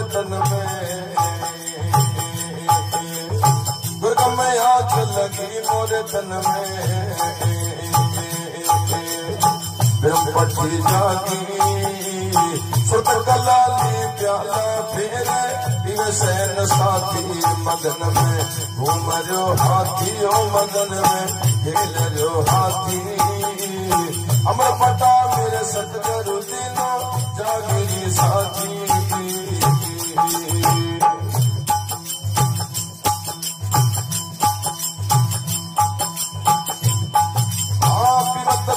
मोरे तन में, दुर्गम आँच लगी मोरे तन में, ब्रह्मपट्टी जागी सुत कलाली प्याला फेरे, दिव सैन साथी मगन में, घूम रो हाथी ओ मगन में, खेल रो हाथी। अमर पटा मेरे सतगुरु दिनो जागीरी साथी।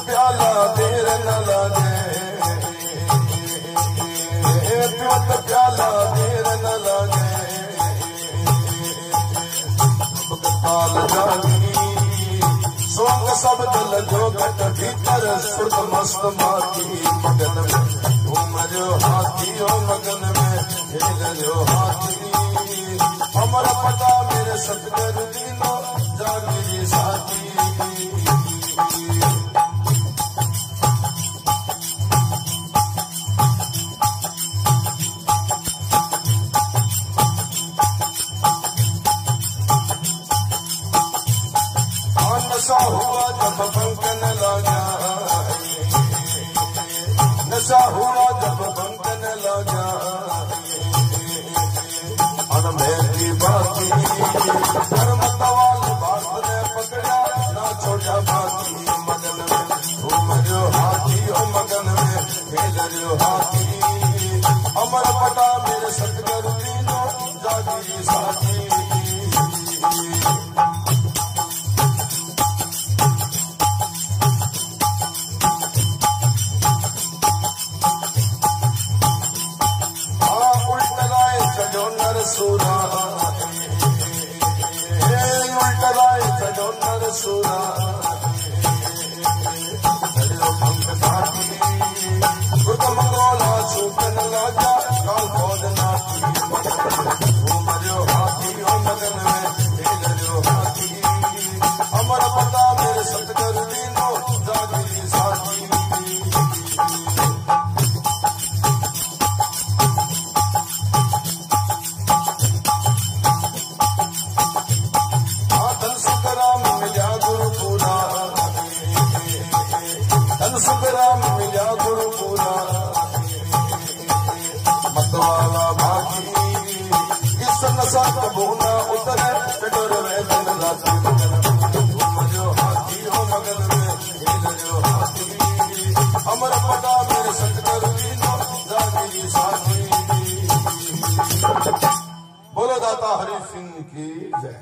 प्याला देर न लगे, पिवत प्याला देर न लगे, काल जागी सोंग सब दल जो घट भीतर, सुत मस्त माती मगन में, घूम जो हाथी ओ मगन में, खेल जो हाथी। अमर पता मेरे सतगुरु दीनो जागीरी साथी। नशा हुआ जब बंकन लगा, नशा हुआ जब बंकन लगा, अनमेरी बाती धर्मतवाल बात ने पकड़ा, ना छोड़ा बाती मगन में, घूम जो हाथी ओ मगन में, खेल जो हाथी। अमर पटा मेरे सतगुरु दीनो जागीरी साथी। सूरा उल्ट राय चलो नर सूरा, भंग घाटी गुतम गोला छूटन लाजा, काल खोद नाटी घूम जो हाथी ओ मगन में, खेल जो हाथी। अमर पता मेरे सतगुरु दीनो जागीरी साथी। सुखराम मिला गुरु पूरा, मतवाला भागी इस नशा कबूना उतरे, डोर में दिन राती घूम जो हाथी हो मगन में, खेल जो हाथी। अमर पता मेरे सतगुरु दीनो जागीरी साथी। बोलो दाता हरि सिंह की जय।